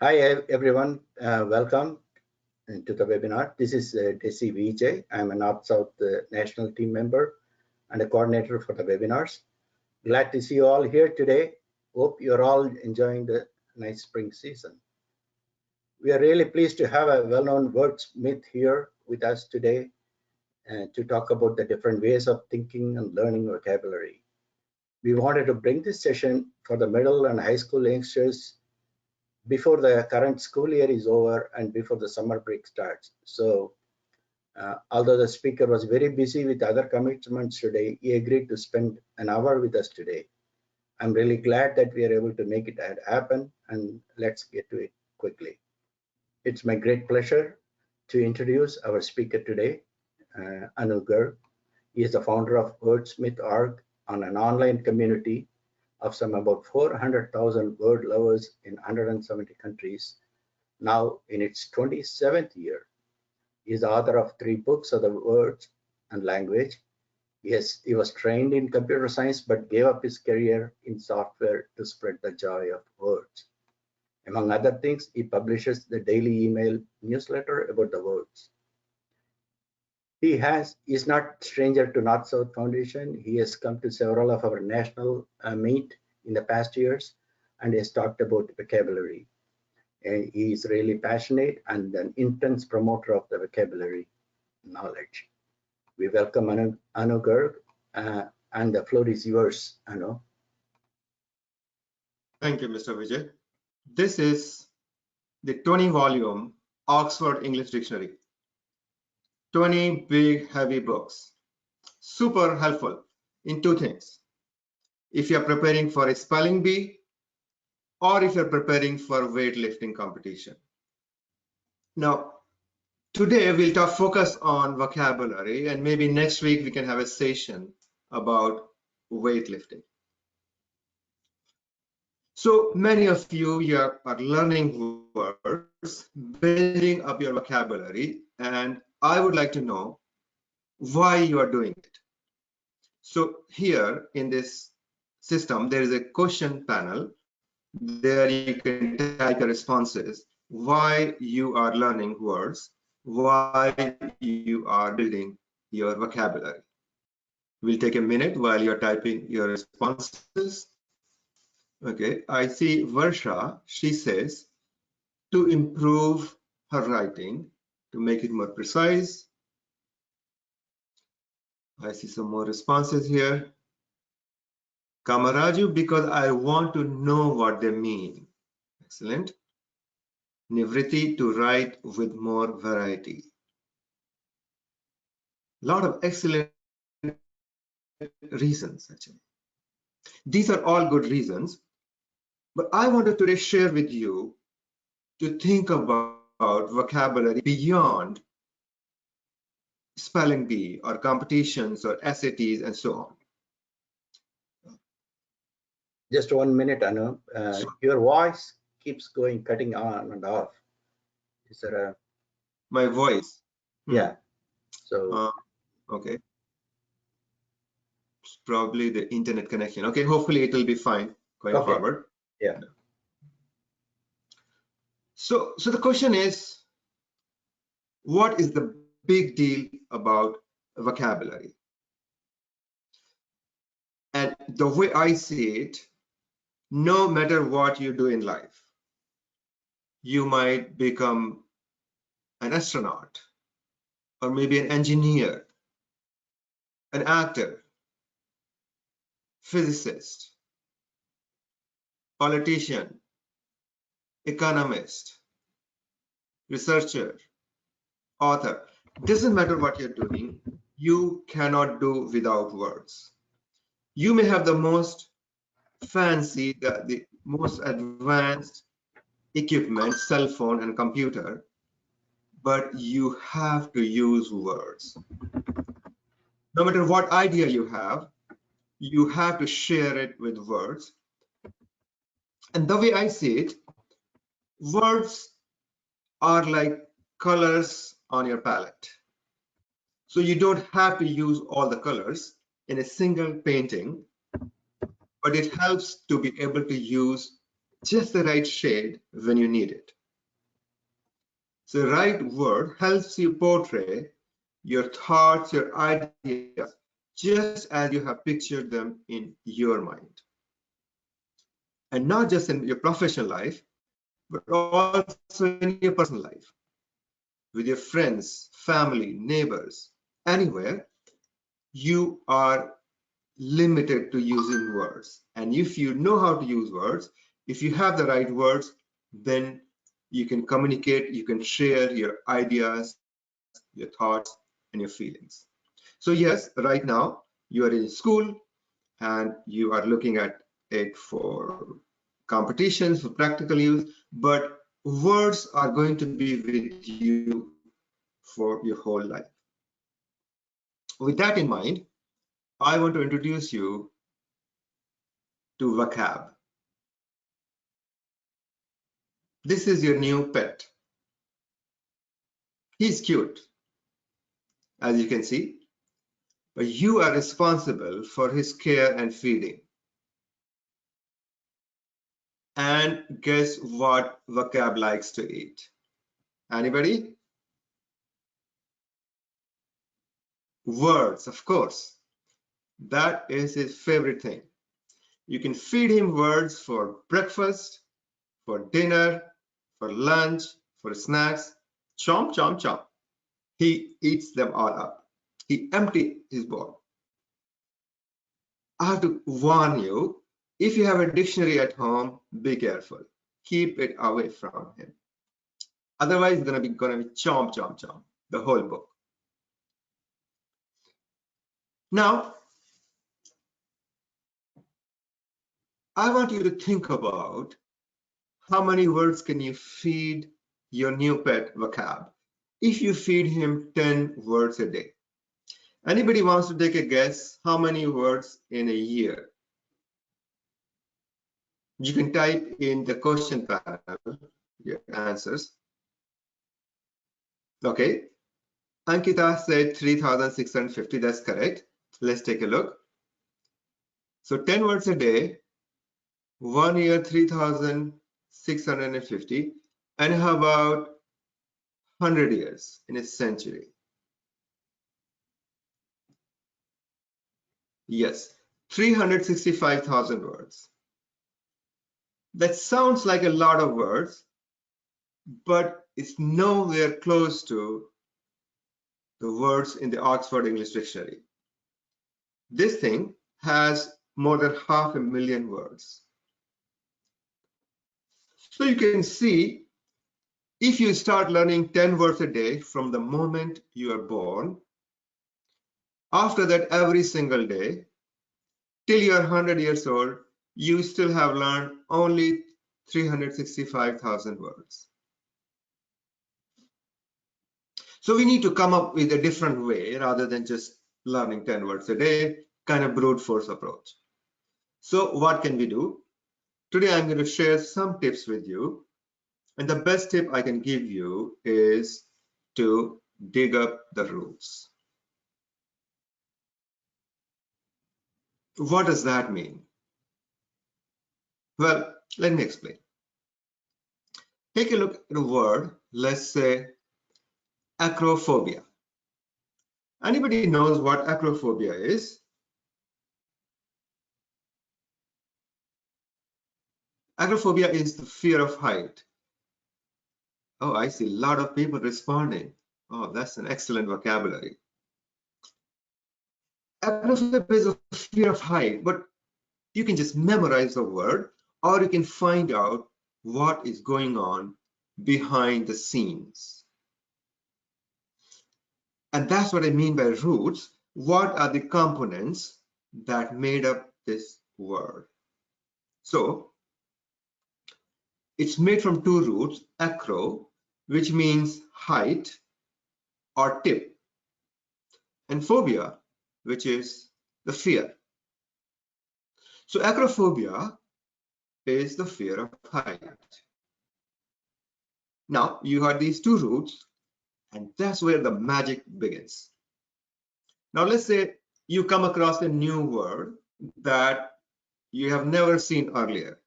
Hi everyone, welcome to the webinar. This is Desi Vijay. I'm a North-South National Team member and a coordinator for the webinars. Glad to see you all here today. Hope you're all enjoying the nice spring season. We are really pleased to have a well-known wordsmith here with us today to talk about the different ways of thinking and learning vocabulary. We wanted to bring this session for the middle and high school youngsters before the current school year is over and before the summer break starts. So although the speaker was very busy with other commitments today, he agreed to spend an hour with us today. I'm really glad that we are able to make it happen, and let's get to it quickly. It's my great pleasure to introduce our speaker today, Anu Garg. He is the founder of Wordsmith.org, on an online community of some about 400,000 word lovers in 170 countries, now in its 27th year. He is the author of 3 books of the words and language. He was trained in computer science but gave up his career in software to spread the joy of words. Among other things, he publishes the daily email newsletter about the words. He is not stranger to North-South Foundation. He has come to several of our national meet in the past years and has talked about vocabulary. And he is really passionate and an intense promoter of the vocabulary knowledge. We welcome Anu Garg, and the floor is yours, Anu. Thank you, Mr. Vijay. This is the 20-volume Oxford English Dictionary. 20 big, heavy books. Super helpful in 2 things. If you're preparing for a spelling bee, or if you're preparing for weightlifting competition. Now, today we'll focus on vocabulary, and maybe next week we can have a session about weightlifting. So many of you here are learning words, building up your vocabulary, and I would like to know why you are doing it. So here in this system, there is a question panel. There you can type your responses, why you are learning words, why you are building your vocabulary. We'll take a minute while you're typing your responses. Okay, I see Varsha, she says, to improve her writing, to make it more precise. I see some more responses here. Kamaraju, because I want to know what they mean. Excellent. Nivriti, to write with more variety. A lot of excellent reasons, actually. These are all good reasons, but I wanted to share with you to think about vocabulary beyond spelling bee or competitions or SATs and so on. Just 1 minute, Anu. Your voice keeps cutting on and off. Is there a... My voice? Yeah. So... okay. It's probably the internet connection. Okay, hopefully it will be fine going forward. Yeah. So the question is, what is the big deal about vocabulary? And the way I see it, no matter what you do in life, you might become an astronaut, or maybe an engineer, an actor, physicist, politician, economist, researcher, author. Doesn't matter what you're doing, you cannot do without words. You may have the most fancy, the most advanced equipment, cell phone and computer, but you have to use words. No matter what idea you have to share it with words. And the way I see it, words are like colors on your palette. So you don't have to use all the colors in a single painting, but it helps to be able to use just the right shade when you need it. So the right word helps you portray your thoughts, your ideas, just as you have pictured them in your mind. And not just in your professional life, but also in your personal life, with your friends, family, neighbors, anywhere. You are limited to using words. And if you know how to use words, if you have the right words, then you can communicate, you can share your ideas, your thoughts, and your feelings. So yes, right now you are in school and you are looking at it for competitions, for practical use, but words are going to be with you for your whole life. With that in mind, I want to introduce you to Vocab. This is your new pet. He's cute, as you can see, but you are responsible for his care and feeding. And guess what Vocab likes to eat? Anybody? Words, of course. That is his favorite thing. You can feed him words for breakfast, for dinner, for lunch, for snacks. Chomp, chomp, chomp. He eats them all up. He empties his bowl. I have to warn you, if you have a dictionary at home, be careful. Keep it away from him. Otherwise, it's gonna be chomp, chomp, chomp, the whole book. Now, I want you to think about how many words can you feed your new pet Vocab if you feed him 10 words a day. Anybody wants to take a guess how many words in a year? You can type in the question panel your answers. Okay, Ankita said 3,650. That's correct. Let's take a look. So 10 words a day, 1 year 3,650, and how about 100 years in a century? Yes, 365,000 words. That sounds like a lot of words, but it's nowhere close to the words in the Oxford English Dictionary. This thing has more than 500,000 words. So you can see, if you start learning 10 words a day from the moment you are born, after that every single day, till you are 100 years old, you still have learned only 365,000 words. So we need to come up with a different way rather than just learning 10 words a day, kind of brute force approach. So what can we do? Today I'm going to share some tips with you. And the best tip I can give you is to dig up the roots. What does that mean? Well, let me explain. Take a look at a word, let's say acrophobia. Anybody knows what acrophobia is? Acrophobia is the fear of height. Oh, I see a lot of people responding. Oh, that's an excellent vocabulary. Acrophobia is a fear of height, but you can just memorize the word, or you can find out what is going on behind the scenes. And that's what I mean by roots. What are the components that made up this word? So it's made from two roots, acro, which means height or tip, and phobia, which is the fear. So acrophobia is the fear of height. Now you have these two roots, and that's where the magic begins. Now let's say you come across a new word that you have never seen earlier.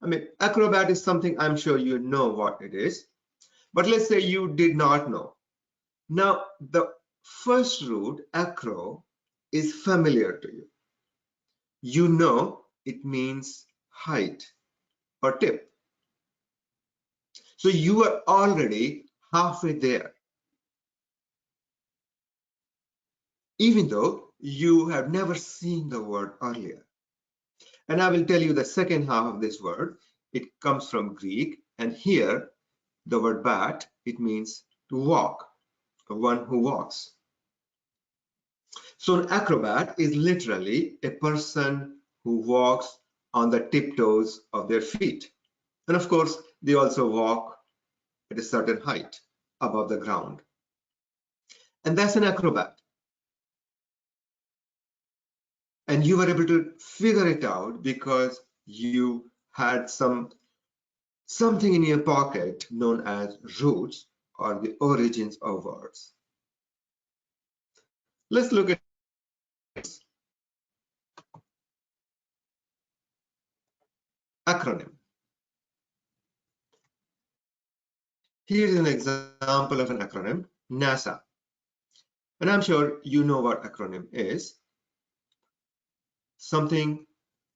I mean, acrobat is something I'm sure you know what it is, but let's say you did not know. Now, the first root, acro, is familiar to you. You know it means height or tip. So you are already halfway there, even though you have never seen the word earlier. And I will tell you the second half of this word. It comes from Greek, and here the word bat, it means to walk, or one who walks. So an acrobat is literally a person who walks on the tiptoes of their feet. And of course, they also walk at a certain height above the ground. And that's an acrobat. And you were able to figure it out because you had something in your pocket known as roots or the origins of words. Let's look at acronym. Here's an example of an acronym, NASA. And I'm sure you know what acronym is. Something,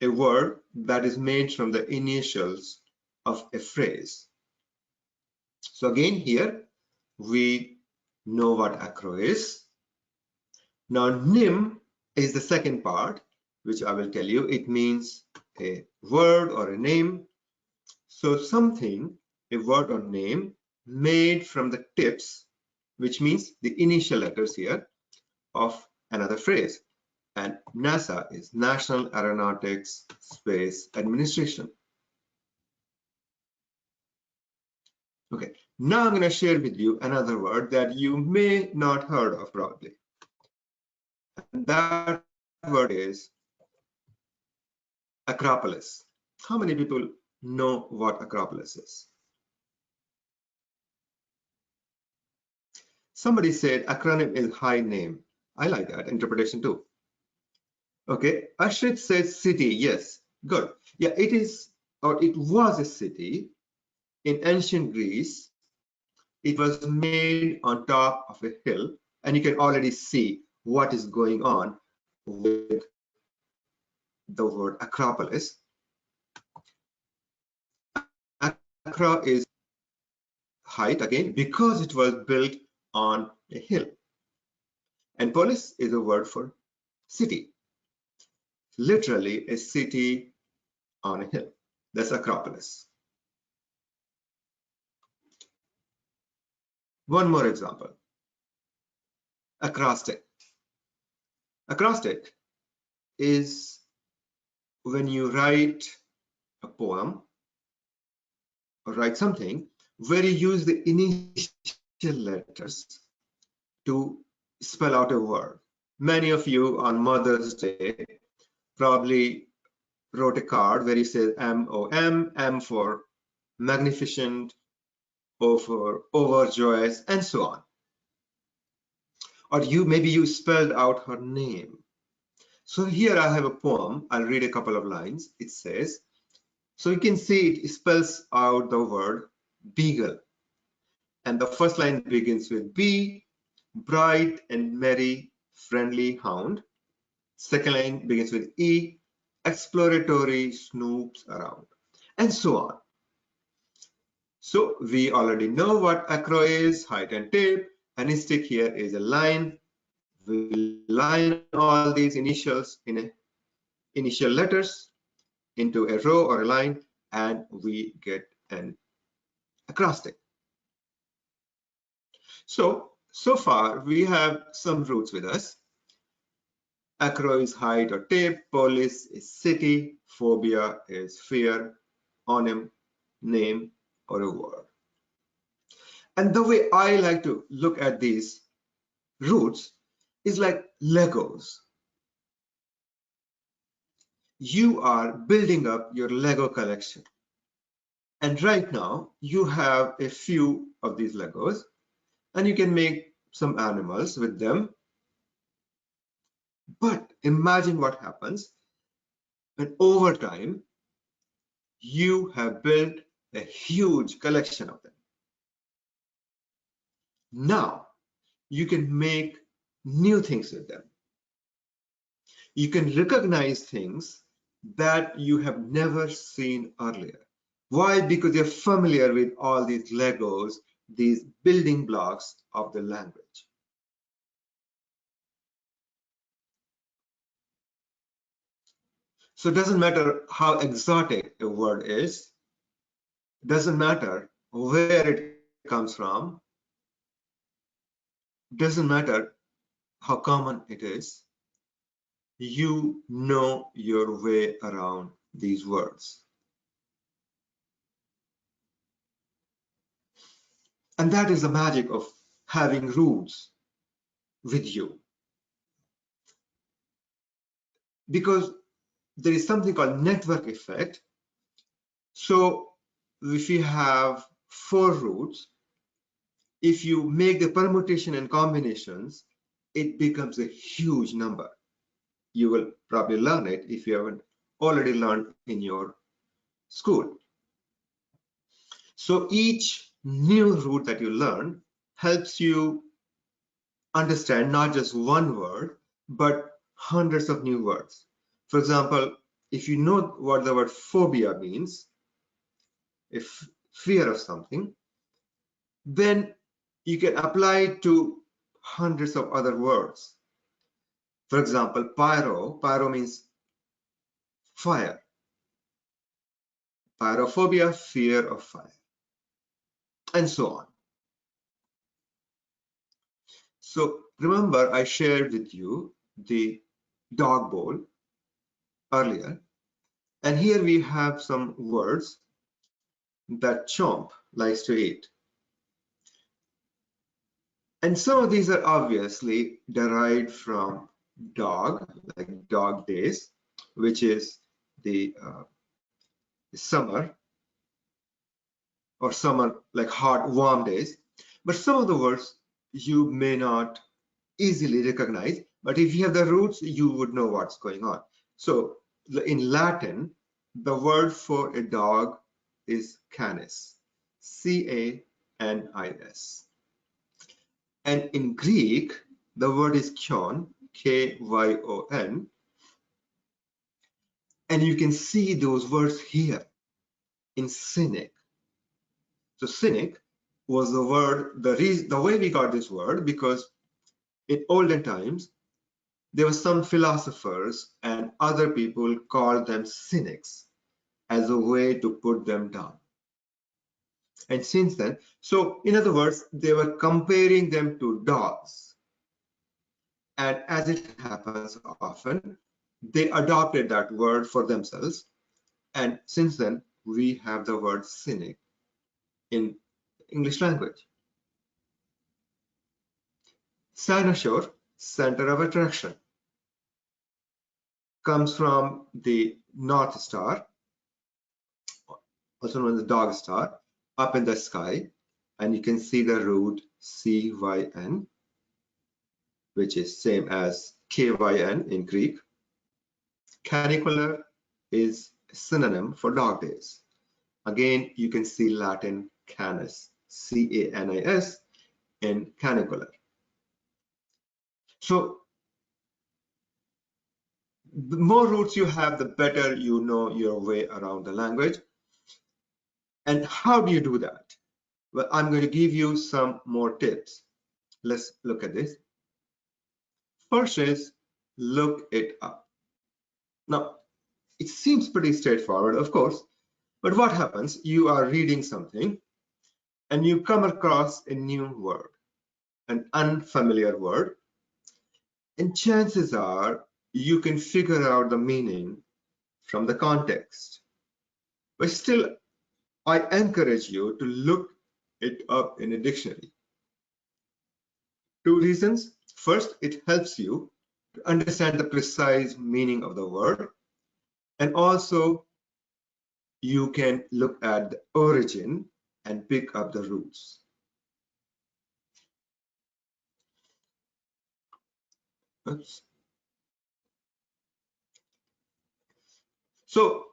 a word that is made from the initials of a phrase. So again, here we know what acro is. Now, nym is the second part, which I will tell you. It means a word or a name. So something, a word or name made from the tips, which means the initial letters here of another phrase. And NASA is National Aeronautics Space Administration. Okay, now I'm going to share with you another word that you may not heard of probably. And that word is Acropolis. How many people know what Acropolis is? Somebody said acronym is high name. I like that interpretation too. Okay, Ashrit says city. Yes, good. Yeah, it is, or it was a city in ancient Greece. It was made on top of a hill, and you can already see what is going on with the word Acropolis. Acro is height again because it was built on a hill. And polis is a word for city. Literally a city on a hill. That's Acropolis. One more example. Acrostic. Acrostic is when you write a poem or write something where you use the initial letters to spell out a word. Many of you on Mother's Day probably wrote a card where you said M-O-M, M for magnificent, O for overjoyous, and so on. Or maybe you spelled out her name. So here I have a poem. I'll read a couple of lines. It says, so you can see it spells out the word beagle. And the first line begins with B, bright and merry, friendly hound. Second line begins with E, exploratory, snoops around, and so on. So we already know what acro is, height and tip. And stick here is a line. We line all these initials in a initial letters into a row or a line, and we get an acrostic. So far we have some roots with us. Acro is height or tip, polis is city, phobia is fear, onym, name or a word. And the way I like to look at these roots is like Legos. You are building up your Lego collection. And right now you have a few of these Legos and you can make some animals with them. But imagine what happens when over time you have built a huge collection of them. Now, you can make new things with them. You can recognize things that you have never seen earlier. Why? Because you're familiar with all these Legos, these building blocks of the language. So it doesn't matter how exotic a word is, it doesn't matter where it comes from, doesn't matter how common it is, you know your way around these words. And that is the magic of having roots with you. Because there is something called network effect. So if you have 4 roots, if you make the permutation and combinations, it becomes a huge number. You will probably learn it if you haven't already learned in your school. So each new root that you learn helps you understand not just one word, but hundreds of new words. For example, if you know what the word phobia means, if fear of something, then you can apply it to hundreds of other words. For example, pyro means fire. Pyrophobia, fear of fire, and so on. So remember, I shared with you the dog bowl earlier, and here we have some words that Chomp likes to eat. And some of these are obviously derived from dog, like dog days, which is the summer, or summer like hot, warm days. But some of the words you may not easily recognize, but if you have the roots, you would know what's going on. So in Latin, the word for a dog is canis, C-A-N-I-S. And in Greek, the word is kyon, K-Y-O-N. And you can see those words here in cynic. So cynic was the word, the way we got this word, because in olden times, there were some philosophers and other people called them cynics as a way to put them down. And since then, so in other words, they were comparing them to dogs. And as it happens often, they adopted that word for themselves. And since then, we have the word cynic in English language. Cynosure, center of attraction, comes from the North Star, also known as the dog star, up in the sky, and you can see the root CYN, which is same as KYN in Greek. Canicular is a synonym for dog days. Again, you can see Latin canis, C-A-N-I-S, in canicular. So the more roots you have, the better you know your way around the language. And how do you do that? Well, I'm going to give you some more tips. Let's look at this. First is look it up. Now, it seems pretty straightforward, of course, but what happens? You are reading something and you come across a new word, an unfamiliar word, and chances are you can figure out the meaning from the context. But still, I encourage you to look it up in a dictionary. 2 reasons. First, it helps you to understand the precise meaning of the word, and also you can look at the origin and pick up the roots. Oops. So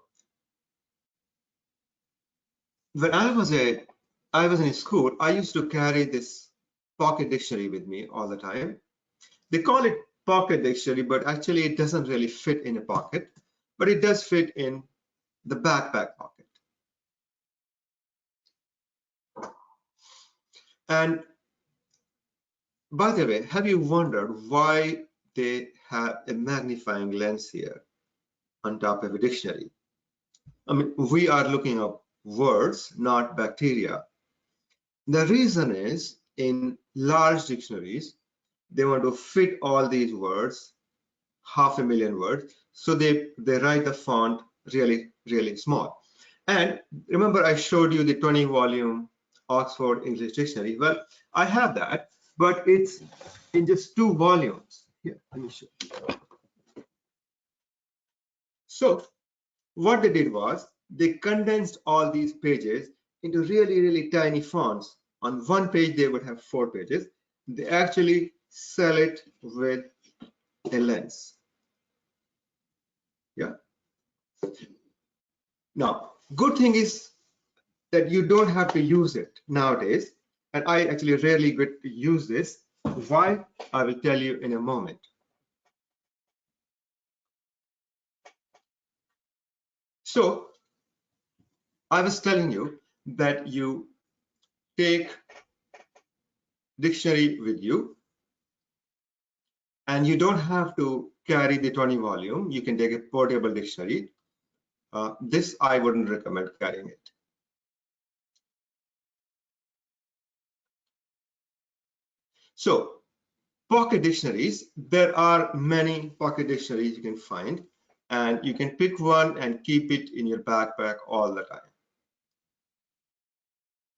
when I was in school, I used to carry this pocket dictionary with me all the time. They call it pocket dictionary, but actually it doesn't really fit in a pocket, but it does fit in the backpack pocket. And by the way, have you wondered why they have a magnifying lens here on top of a dictionary? I mean, we are looking up words, not bacteria. The reason is in large dictionaries, they want to fit all these words, 500,000 words, so they write the font really, really small. And remember, I showed you the 20-volume Oxford English Dictionary. Well, I have that, but it's in just 2 volumes. Here, let me show you. So what they did was they condensed all these pages into really, really tiny fonts. On one page, they would have 4 pages. They actually sell it with a lens. Yeah. Now, good thing is that you don't have to use it nowadays. And I actually rarely get to use this. Why? I will tell you in a moment. So I was telling you that you take dictionary with you, and you don't have to carry the 20 volume. You can take a portable dictionary. This I wouldn't recommend carrying it. So pocket dictionaries, there are many pocket dictionaries you can find, and you can pick one and keep it in your backpack all the time.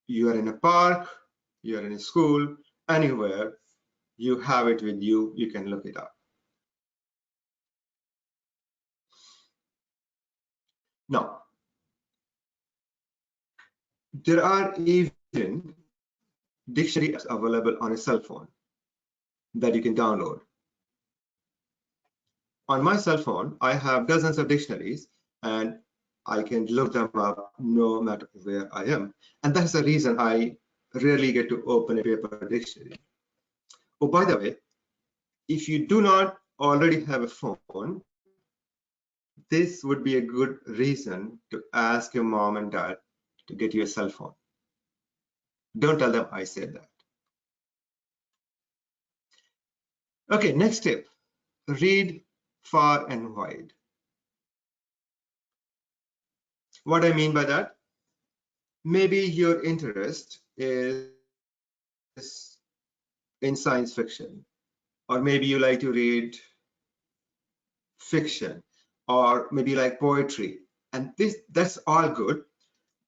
You are in a park, you are in a school, anywhere, you have it with you, you can look it up. Now, there are even dictionary apps available on a cell phone that you can download. On my cell phone, I have dozens of dictionaries, and I can look them up no matter where I am. And that's the reason I rarely get to open a paper dictionary. Oh, by the way, if you do not already have a phone, this would be a good reason to ask your mom and dad to get you a cell phone. Don't tell them I said that. Okay, next tip, read far and wide. What I mean by that, maybe your interest is in science fiction, or maybe you like to read fiction, or maybe you like poetry, and that's all good,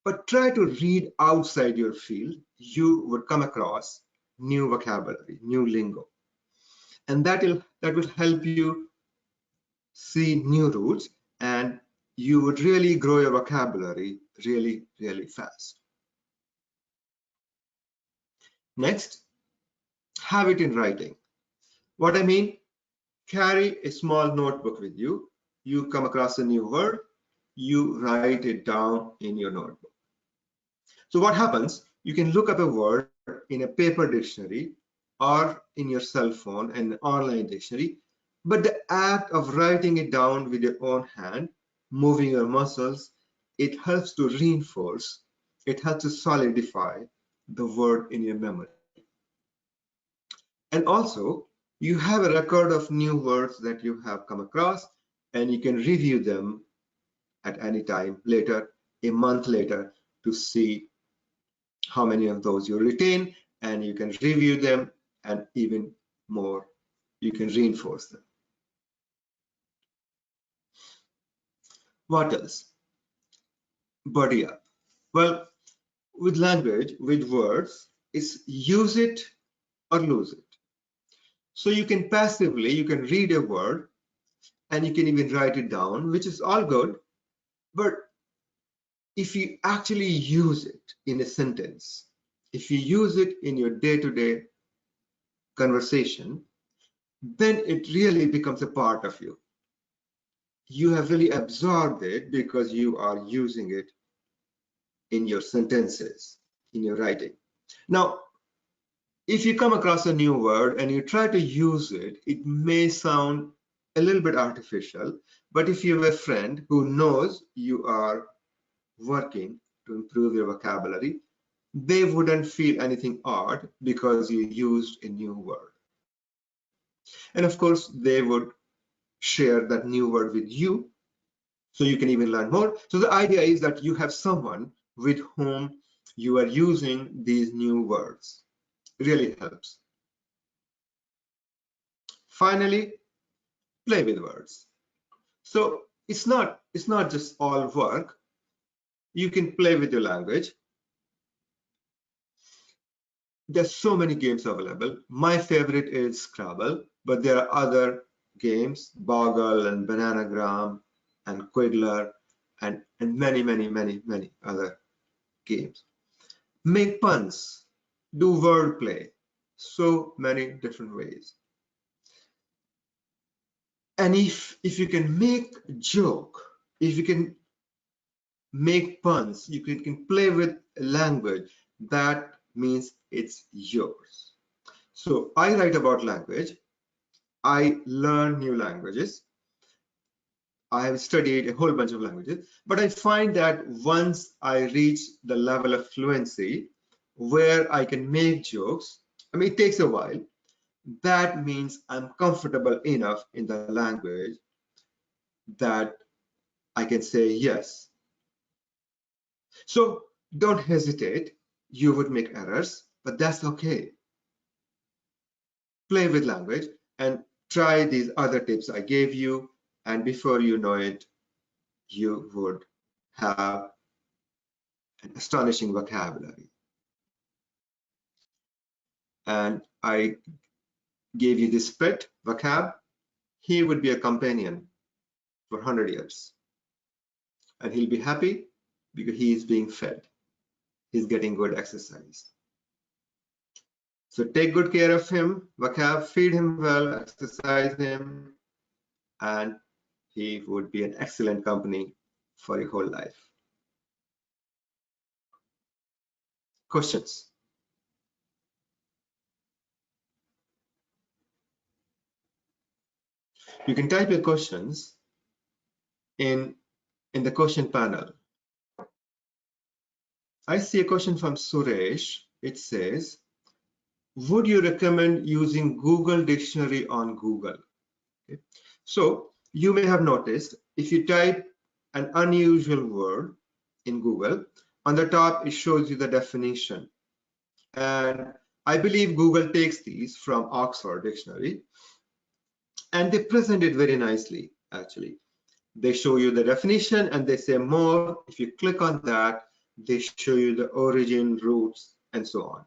but try to read outside your field. You would come across new vocabulary, new lingo, and that will help you see new roots, and you would really grow your vocabulary really, really fast. Next, have it in writing. What I mean, carry a small notebook with you. You come across a new word, you write it down in your notebook. So what happens, you can look up a word in a paper dictionary or in your cell phone, an online dictionary, but the act of writing it down with your own hand, moving your muscles, it helps to reinforce, it helps to solidify the word in your memory. And also, you have a record of new words that you have come across, and you can review them at any time later, a month later, to see how many of those you retain, and you can review them, and even more, you can reinforce them. What else? Buddy up. Well, with language, with words, it's use it or lose it. So you can passively, you can read a word, and you can even write it down, which is all good. But if you actually use it in a sentence, if you use it in your day-to-day conversation, then it really becomes a part of you. You have really absorbed it because you are using it in your sentences, in your writing. Now, if you come across a new word and you try to use it, it may sound a little bit artificial, but if you have a friend who knows you are working to improve your vocabulary, they wouldn't feel anything odd because you used a new word. And of course, they would share that new word with you so you can even learn more. So the idea is that you have someone with whom you are using these new words. It really helps. Finally, play with words. So it's not just all work. You can play with your language. There's so many games available. My favorite is Scrabble, but there are other games, Boggle and Bananagram and Quiddler and many other games. Make puns, do wordplay, so many different ways. And if you can make a joke, if you can make puns, you can play with language, that means it's yours. So I write about language. I learn new languages. I have studied a whole bunch of languages, but I find that once I reach the level of fluency where I can make jokes, I mean, it takes a while. That means I'm comfortable enough in the language that I can say yes. So don't hesitate. You would make errors, but that's okay. Play with language and try these other tips I gave you, and before you know it, you would have an astonishing vocabulary. And I gave you this pet, Vocab. He would be a companion for 100 years. And he'll be happy because he is being fed. He's getting good exercise. So take good care of him, Vocab, feed him well, exercise him, and he would be an excellent company for your whole life. Questions? You can type your questions in the question panel. I see a question from Suresh. It says, would you recommend using Google Dictionary on Google? Okay. So you may have noticed if you type an unusual word in Google, on the top it shows you the definition. And I believe Google takes these from Oxford Dictionary and they present it very nicely, actually. They show you the definition and they say more. If you click on that, they show you the origin, roots, and so on.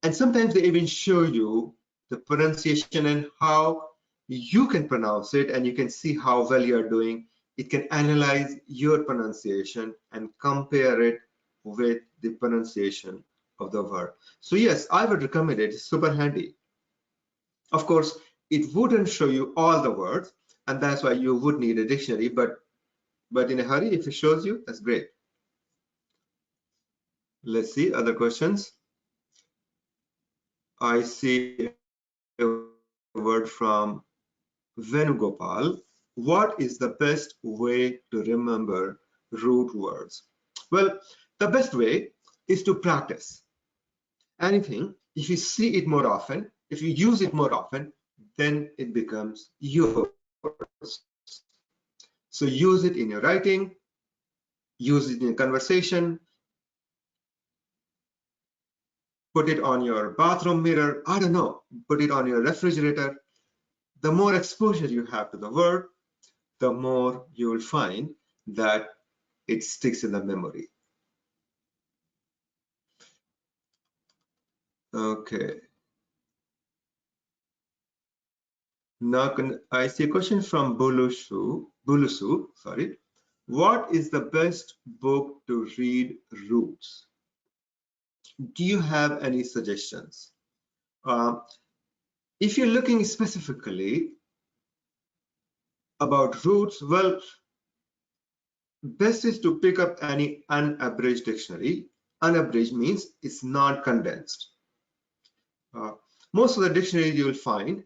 And sometimes they even show you the pronunciation and how you can pronounce it, and you can see how well you're doing. It can analyze your pronunciation and compare it with the pronunciation of the word. So yes, I would recommend it. It's super handy. Of course, it wouldn't show you all the words, and that's why you would need a dictionary, but in a hurry, if it shows you, that's great. Let's see other questions. I see a word from Venugopal. What is the best way to remember root words? Well, the best way is to practice. Anything, if you see it more often, if you use it more often, then it becomes yours. So use it in your writing, use it in your conversation, put it on your bathroom mirror, I don't know, put it on your refrigerator. The more exposure you have to the word, the more you will find that it sticks in the memory. Okay. Now I see a question from Bulusu, sorry. What is the best book to read roots? Do you have any suggestions? If you're looking specifically about roots, well, best is to pick up any unabridged dictionary. Unabridged means it's not condensed. Most of the dictionaries you will find,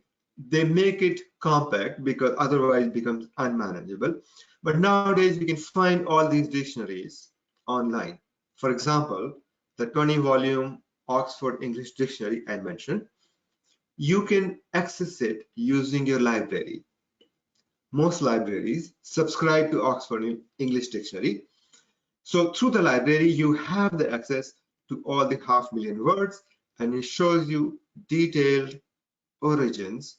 they make it compact because otherwise it becomes unmanageable. But nowadays you can find all these dictionaries online. For example, the 20-volume Oxford English Dictionary I mentioned, you can access it using your library. Most libraries subscribe to Oxford English Dictionary. So through the library, you have the access to all the 500,000 words, and it shows you detailed origins,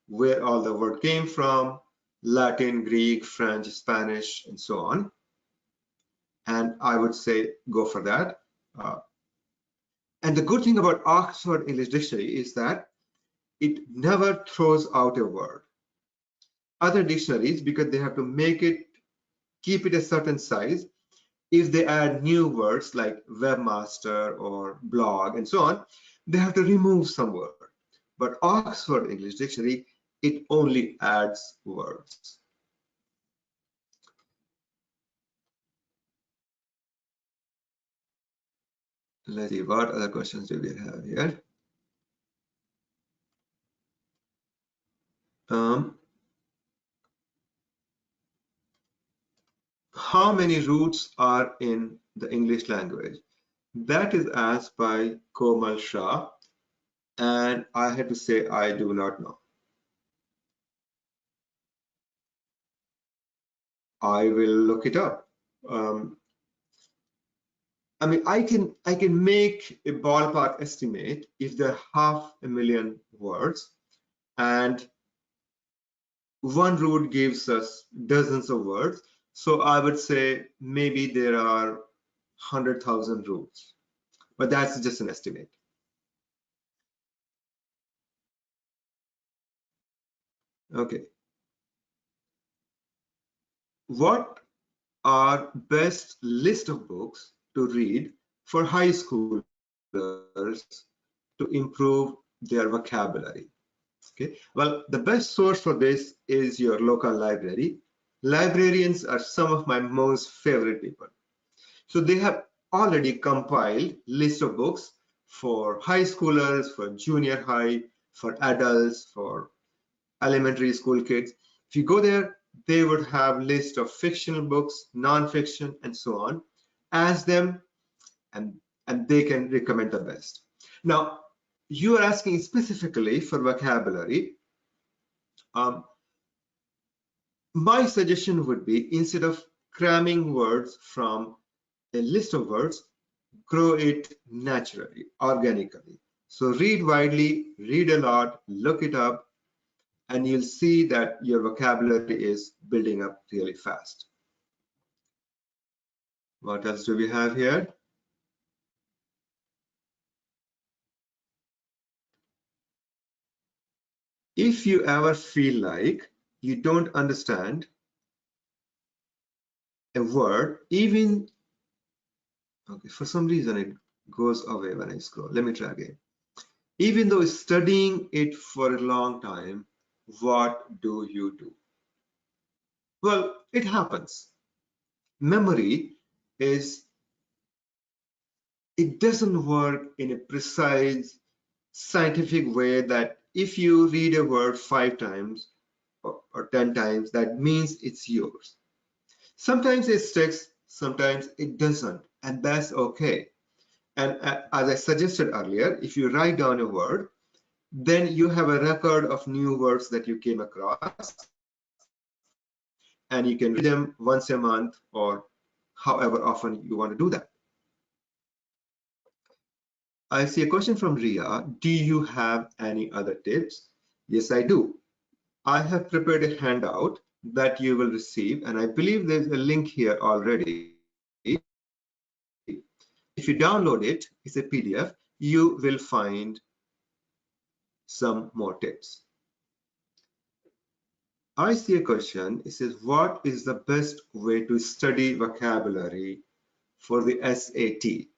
where all the word came from, Latin, Greek, French, Spanish, and so on. And I would say go for that. And the good thing about Oxford English Dictionary is that it never throws out a word. Other dictionaries, because they have to make it, keep it a certain size, if they add new words like webmaster or blog and so on, they have to remove some word. But Oxford English Dictionary, it only adds words. Let's see, what other questions do we have here? How many roots are in the English language? That is asked by Komal Shah, and I had to say I do not know. I will look it up. I mean, I can make a ballpark estimate if there are 500,000 words, and one root gives us dozens of words. So I would say maybe there are 100,000 roots, but that's just an estimate. Okay. What are best list of books to read for high schoolers to improve their vocabulary? Okay, well, the best source for this is your local library. Librarians are some of my most favorite people. So they have already compiled list of books for high schoolers, for junior high, for adults, for elementary school kids. If you go there, they would have list of fictional books, non-fiction, and so on. Ask them, and they can recommend the best. Now, you are asking specifically for vocabulary. My suggestion would be, instead of cramming words from a list of words, grow it naturally, organically. So read widely, read a lot, look it up, and you'll see that your vocabulary is building up really fast. What else do we have here? If you ever feel like you don't understand a word, even, okay, for some reason it goes away when I scroll. Let me try again. Even though studying it for a long time, what do you do? Well, it happens. Memory is, it doesn't work in a precise scientific way that if you read a word 5 times or 10 times, that means it's yours. Sometimes it sticks, sometimes it doesn't, and that's okay. And as I suggested earlier, if you write down a word, then you have a record of new words that you came across, and you can read them once a month or however often you want to do that. I see a question from Ria. Do you have any other tips? Yes, I do. I have prepared a handout that you will receive, and I believe there's a link here already. If you download it, it's a PDF, you will find some more tips. I see a question. It says, what is the best way to study vocabulary for the SAT?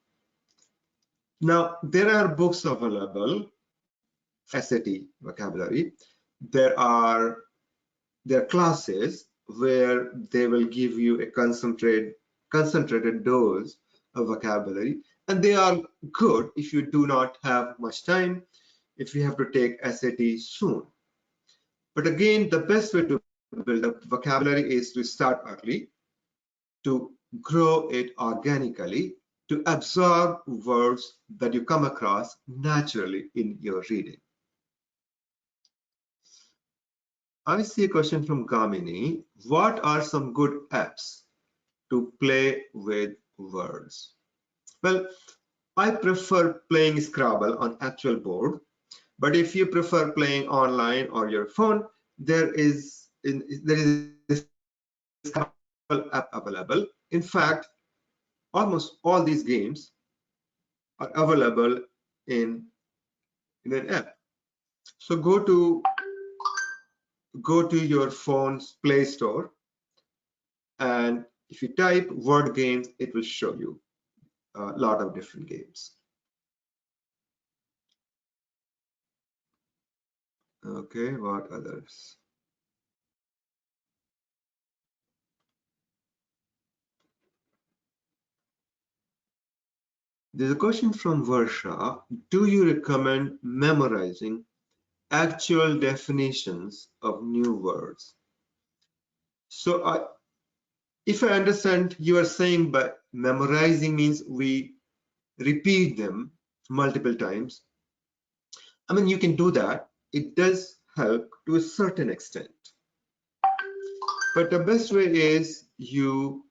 Now, there are books available for SAT vocabulary. There are classes where they will give you a concentrated dose of vocabulary, and they are good if you do not have much time, if you have to take SAT soon. But again, the best way to build up vocabulary is to start early, to grow it organically, to absorb words that you come across naturally in your reading. I see a question from Gamini. What are some good apps to play with words? Well, I prefer playing Scrabble on actual board, but if you prefer playing online or your phone, there is a Scrabble app available. In fact, almost all these games are available in an app. So go to your phone's Play Store, and if you type word games, it will show you a lot of different games. Okay, what others? There's a question from Varsha. Do you recommend memorizing actual definitions of new words? So if I understand, you are saying by memorizing means we repeat them multiple times. I mean, you can do that. It does help to a certain extent. But the best way is you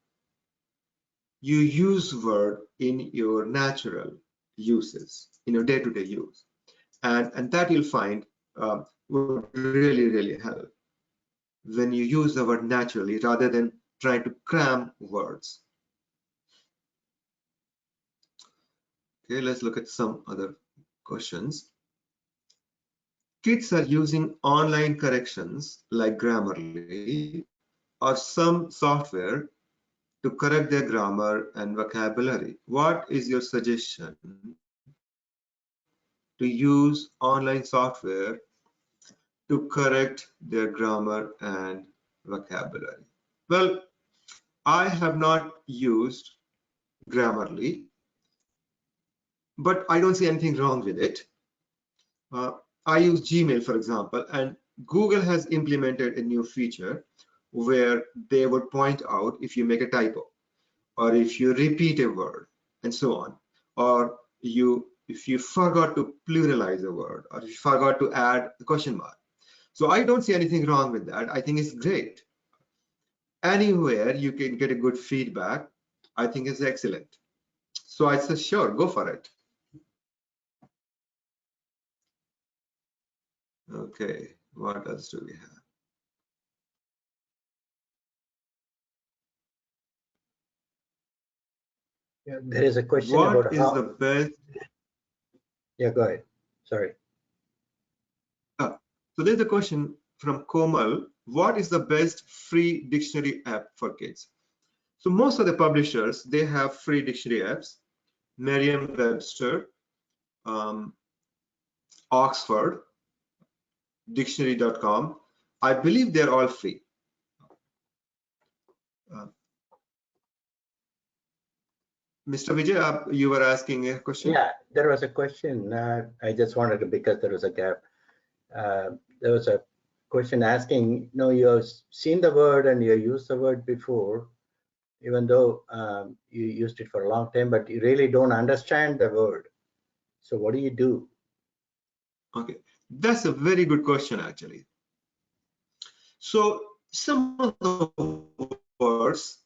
use word in your natural uses, in your day-to-day use. And that you'll find would really help when you use the word naturally rather than trying to cram words. Okay, let's look at some other questions. Kids are using online corrections like Grammarly or some software to correct their grammar and vocabulary. What is your suggestion to use online software to correct their grammar and vocabulary? Well, I have not used Grammarly, but I don't see anything wrong with it. I use Gmail, for example, and Google has implemented a new feature where they would point out if you make a typo or if you repeat a word and so on, or if you forgot to pluralize a word or if you forgot to add a question mark. So I don't see anything wrong with that. I think it's great. Anywhere you can get a good feedback, I think it's excellent. So I said, sure, go for it. Okay, what else do we have? Yeah, there is a question What about is how. the best? Yeah, go ahead. Sorry. So there's a question from Komal. What is the best free dictionary app for kids? So most of the publishers, they have free dictionary apps. Merriam-Webster, Oxford, dictionary.com. I believe they're all free. Mr. Vijay, you were asking a question? Yeah, there was a question. I just wanted to, because there was a gap. There was a question asking, you have seen the word and you used the word before, even though you used it for a long time, but you really don't understand the word. So what do you do? Okay, that's a very good question, actually. So some of the words,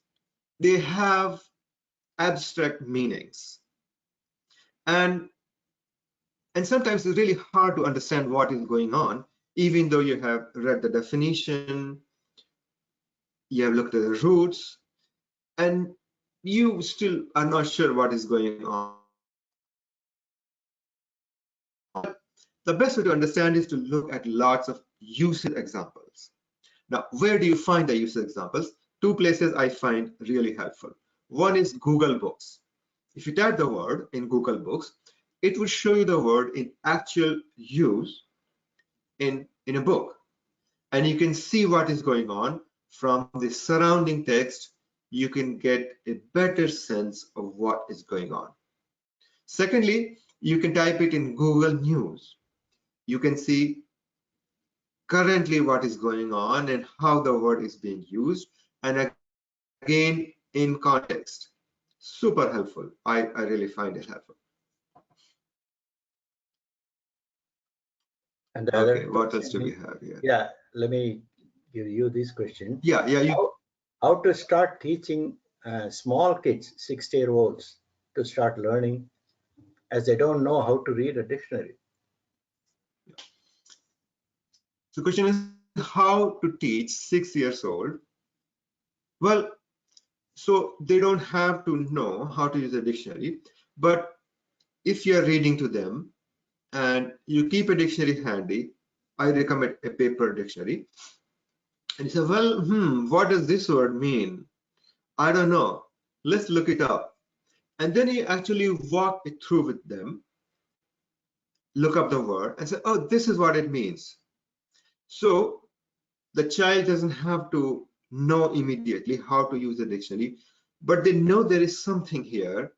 they have abstract meanings, and sometimes it's really hard to understand what is going on, even though you have read the definition, you have looked at the roots, and you still are not sure what is going on. The best way to understand is to look at lots of usage examples. Now, where do you find the usage examples? Two places I find really helpful. One is Google Books. If you type the word in Google Books, it will show you the word in actual use in a book. And you can see what is going on from the surrounding text, you can get a better sense of what is going on. Secondly, you can type it in Google News. You can see currently what is going on and how the word is being used, and again in context. Super helpful. I really find it helpful. And the Okay, other what else do we question, have here? yeah, let me give you this question. Yeah, How to start teaching small kids, 6-year-olds, to start learning as they don't know how to read a dictionary? the question is how to teach 6 years old. Well, so they don't have to know how to use a dictionary, but if you're reading to them and you keep a dictionary handy, I recommend a paper dictionary. And you say, well, what does this word mean? I don't know. Let's look it up. And then you actually walk it through with them, look up the word and say, oh, this is what it means. So the child doesn't have to know immediately how to use the dictionary, but they know there is something here,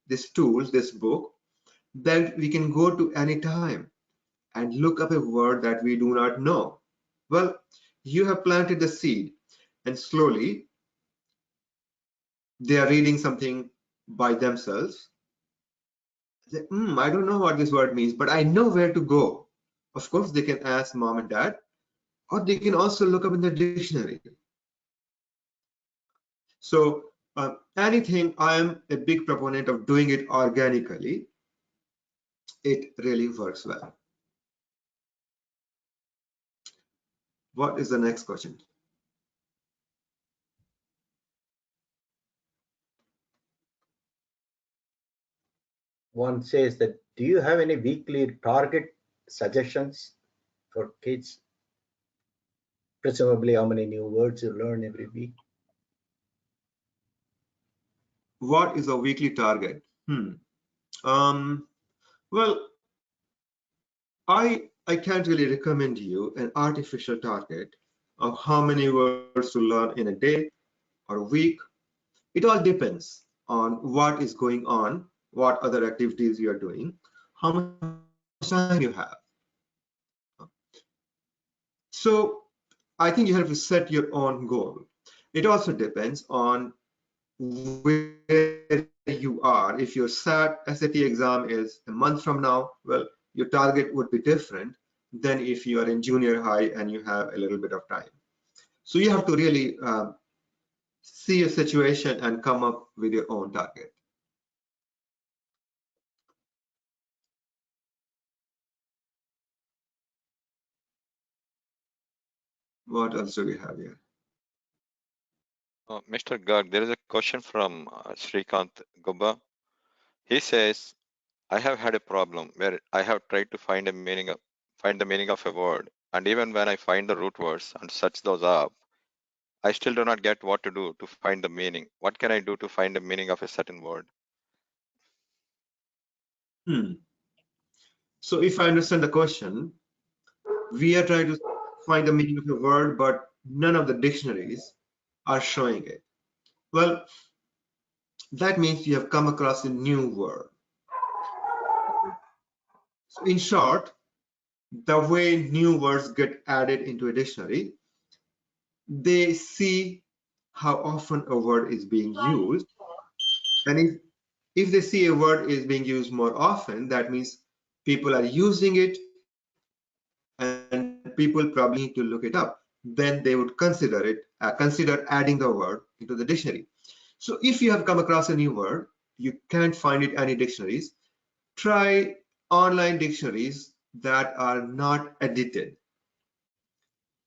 this tool, this book, that we can go to any time and look up a word that we do not know. Well, you have planted the seed, and slowly they are reading something by themselves. They, I don't know what this word means, but I know where to go. Of course, they can ask mom and dad, or they can also look up in the dictionary. So anything, I am a big proponent of doing it organically. It really works well. What is the next question? One says that, do you have any weekly target suggestions for kids? Presumably how many new words you learn every week. What is a weekly target? Well, I can't really recommend you an artificial target of how many words to learn in a day or a week. It all depends on what is going on, what other activities you are doing, how much time you have. So I think you have to set your own goal. It also depends on where you are. If your SAT exam is a month from now, well, your target would be different than if you are in junior high and you have a little bit of time. So you have to really see a situation and come up with your own target. What else do we have here? Mr. Garg, there is a question from Srikanth Gubba. He says, I have had a problem where I have tried to find the meaning of a word, and even when I find the root words and search those up, I still do not get what to do to find the meaning. What can I do to find the meaning of a certain word? So if I understand the question, we are trying to find the meaning of a word, but none of the dictionaries are showing it. Well, that means you have come across a new word. So in short, the way new words get added into a dictionary, they see how often a word is being used. And if they see a word is being used more often, that means people are using it and people probably need to look it up. Then they would consider adding the word into the dictionary. So if you have come across a new word, you can't find it any dictionaries, try online dictionaries that are not edited.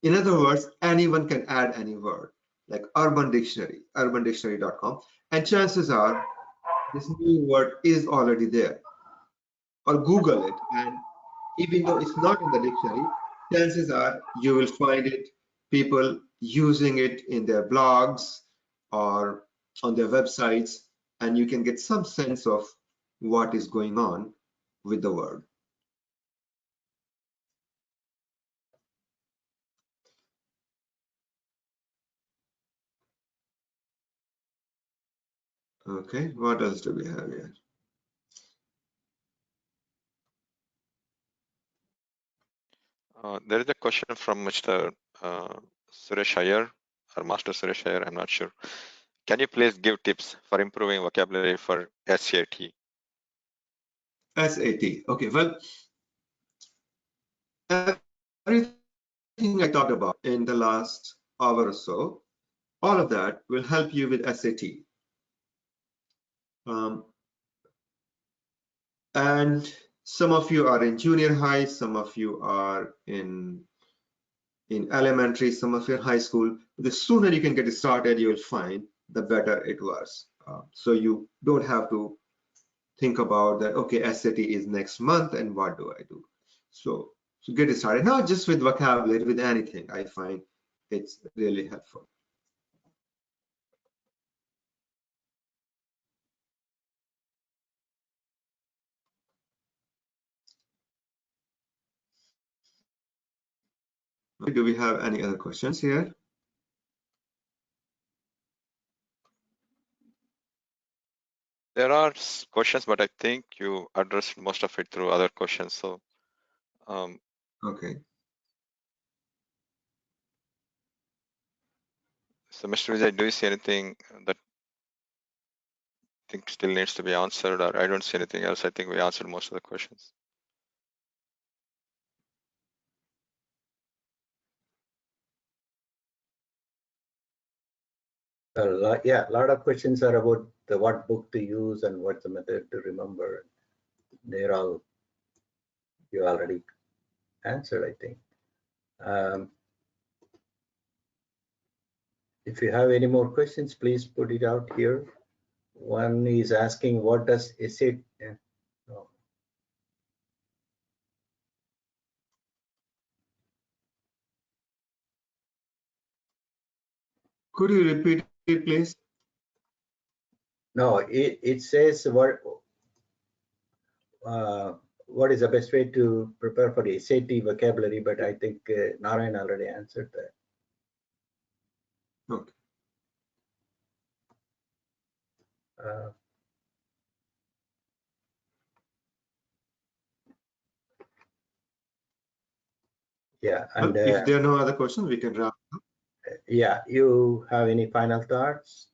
In other words, anyone can add any word, like Urban Dictionary, urbandictionary.com, and chances are this new word is already there. Or Google it, and even though it's not in the dictionary, chances are you will find it, people using it in their blogs or on their websites, and you can get some sense of what is going on with the word. Okay, what else do we have here? There is a question from Mr. Suresh Iyer, or Master Suresh Iyer, I'm not sure. Can you please give tips for improving vocabulary for SAT? SAT. Okay, well, everything I talked about in the last hour or so, all of that will help you with SAT. And some of you are in junior high, some of you are in elementary, some of you in high school. The sooner you can get it started, you will find the better it was. So you don't have to think about that, okay, SAT is next month and what do I do? So get it started, not just with vocabulary, with anything. I find it's really helpful. Do we have any other questions here? There are questions, but I think you addressed most of it through other questions. So, Okay. So, Mr. Vijay, do you see anything that I think still needs to be answered, or I don't see anything else? I think we answered most of the questions. Yeah, a lot of questions are about what book to use and what's the method to remember. They're all you already answered, I think. If you have any more questions, please put it out here. One is asking, what does SAT? No. Could you repeat it, please? No, it says what is the best way to prepare for the SAT vocabulary, but I think Narayan already answered that. Okay. Yeah, and if there are no other questions, we can wrap up. Yeah, you have any final thoughts?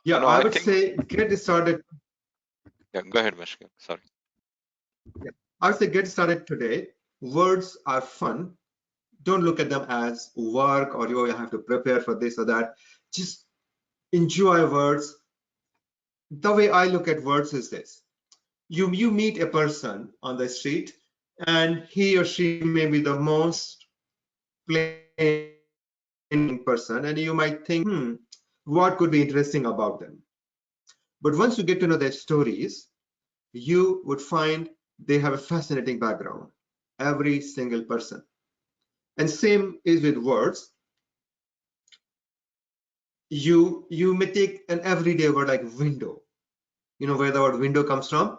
Yeah, No, I would say get started. Yeah, go ahead, Mashka. Sorry. Yeah, I would say get started today. Words are fun. Don't look at them as work or you have to prepare for this or that. Just enjoy words. The way I look at words is this. You meet a person on the street and he or she may be the most plain person and you might think, what could be interesting about them? But once you get to know their stories, you would find they have a fascinating background, every single person. And same is with words. You may take an everyday word like window. You know where the word window comes from?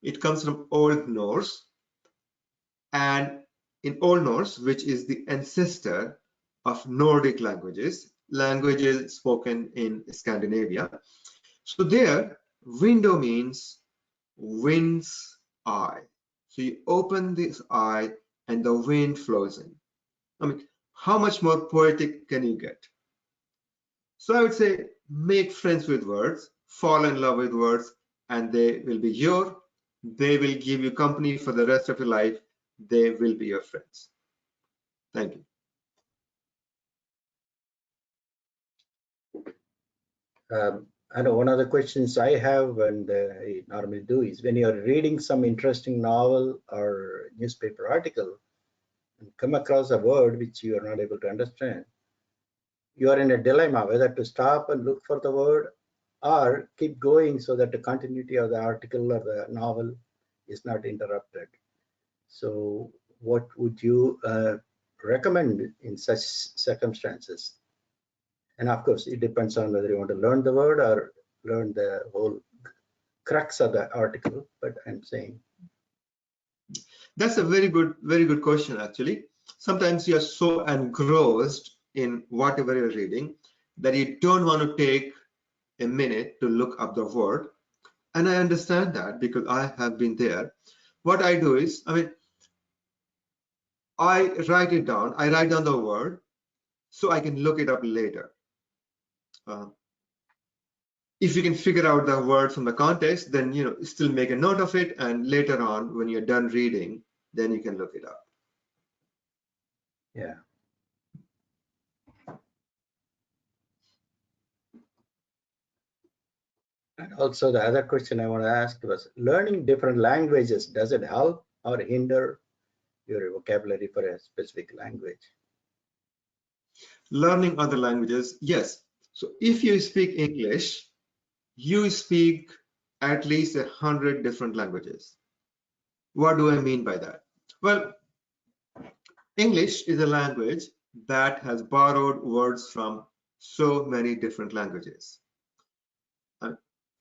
It comes from Old Norse. And in Old Norse, which is the ancestor of Nordic languages spoken in Scandinavia. So there, window means wind's eye. So you open this eye and the wind flows in. I mean, how much more poetic can you get? So I would say make friends with words, fall in love with words, and they will be they will give you company for the rest of your life. They will be your friends. Thank you. I know one of the questions I have and I normally do is when you're reading some interesting novel or newspaper article and come across a word which you are not able to understand, you are in a dilemma whether to stop and look for the word or keep going so that the continuity of the article or the novel is not interrupted. So what would you recommend in such circumstances? And of course, it depends on whether you want to learn the word or learn the whole crux of the article, but I'm saying. That's a very good question, actually. Sometimes you are so engrossed in whatever you're reading that you don't want to take a minute to look up the word. And I understand that because I have been there. What I do is, I write it down. I write down the word so I can look it up later. If you can figure out the word from the context, then still make a note of it, and later on when you're done reading, then you can look it up. Yeah. And also the other question I want to ask was, learning different languages, does it help or hinder your vocabulary for a specific language? Learning other languages, yes. So if you speak English, you speak at least 100 different languages. What do I mean by that? Well, English is a language that has borrowed words from so many different languages.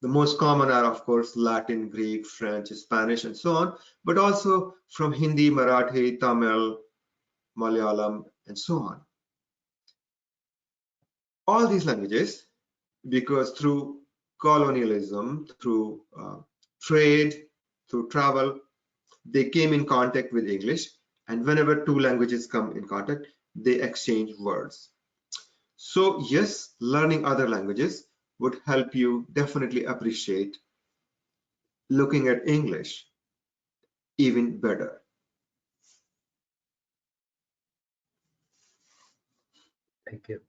The most common are, of course, Latin, Greek, French, Spanish, and so on, but also from Hindi, Marathi, Tamil, Malayalam, and so on. All these languages, because through colonialism, through trade, through travel, they came in contact with English, and whenever two languages come in contact, they exchange words. So yes, learning other languages would help you definitely appreciate looking at English even better. Thank you.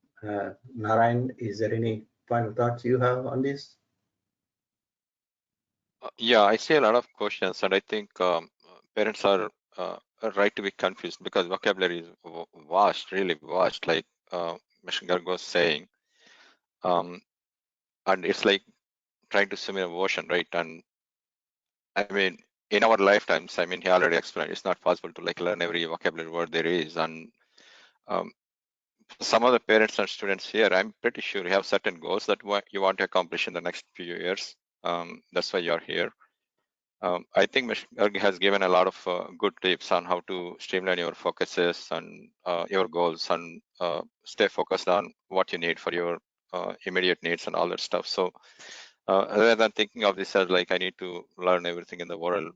Narayan, is there any final thoughts you have on this? Yeah, I see a lot of questions, and I think parents are right to be confused because vocabulary is vast, really vast, like Mr. Garg was saying. And it's like trying to swim in a ocean, right? And I mean, in our lifetimes, I mean, he already explained, it's not possible to like learn every vocabulary word there is. And some of the parents and students here, I'm pretty sure you have certain goals that you want to accomplish in the next few years. That's why you're here. I think Mr. Garg has given a lot of good tips on how to streamline your focuses and your goals and stay focused on what you need for your immediate needs and all that stuff. So rather than thinking of this as like I need to learn everything in the world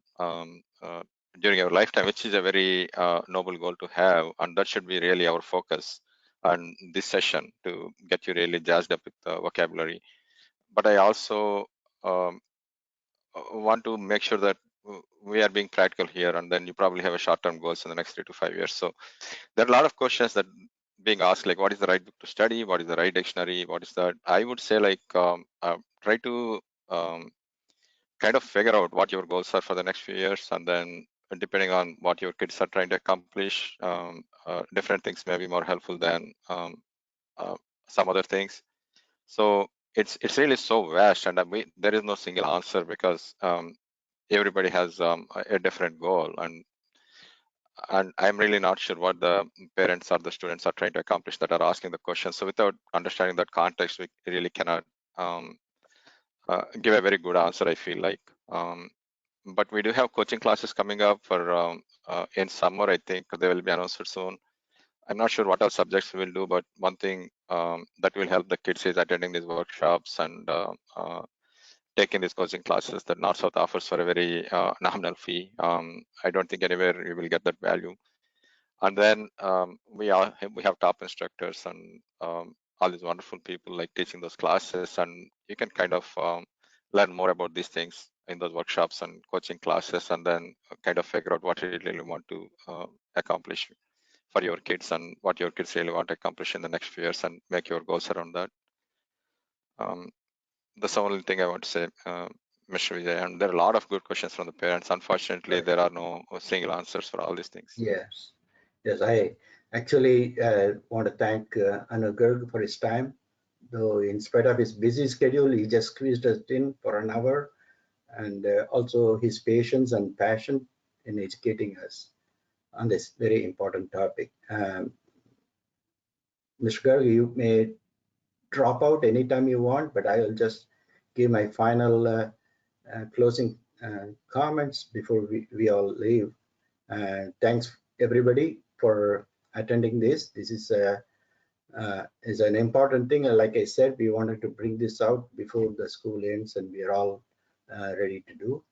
during our lifetime, which is a very noble goal to have, and that should be really our focus on this session to get you really jazzed up with the vocabulary. But I also want to make sure that we are being practical here, and then you probably have a short-term goals in the next 3 to 5 years. So there are a lot of questions that being asked, like what is the right book to study, what is the right dictionary, what is that? I would say like try to kind of figure out what your goals are for the next few years, and then depending on what your kids are trying to accomplish, different things may be more helpful than some other things. So it's really so vast, and there is no single answer because everybody has a different goal, and I'm really not sure what the parents or the students are trying to accomplish that are asking the question. So without understanding that context, we really cannot give a very good answer, I feel like. But we do have coaching classes coming up for in summer. I think they will be announced soon. I'm not sure what all subjects we will do, but one thing that will help the kids is attending these workshops and taking these coaching classes that North South offers for a very nominal fee. I don't think anywhere you will get that value. And then we have top instructors and all these wonderful people like teaching those classes, and you can kind of learn more about these things in those workshops and coaching classes, and then kind of figure out what you really want to accomplish for your kids and what your kids really want to accomplish in the next few years, and make your goals around that. That's the only thing I want to say, Mr. Vijay. And there are a lot of good questions from the parents. Unfortunately, there are no single answers for all these things. Yes. Yes, I actually want to thank Anu Garg for his time. Though in spite of his busy schedule, he just squeezed us in for an hour, and also his patience and passion in educating us on this very important topic. Mr. Garg, you may drop out anytime you want, but I will just give my final closing comments before we all leave. Thanks everybody for attending this. This is is an important thing. And like I said, we wanted to bring this out before the school ends and we are all ready to do.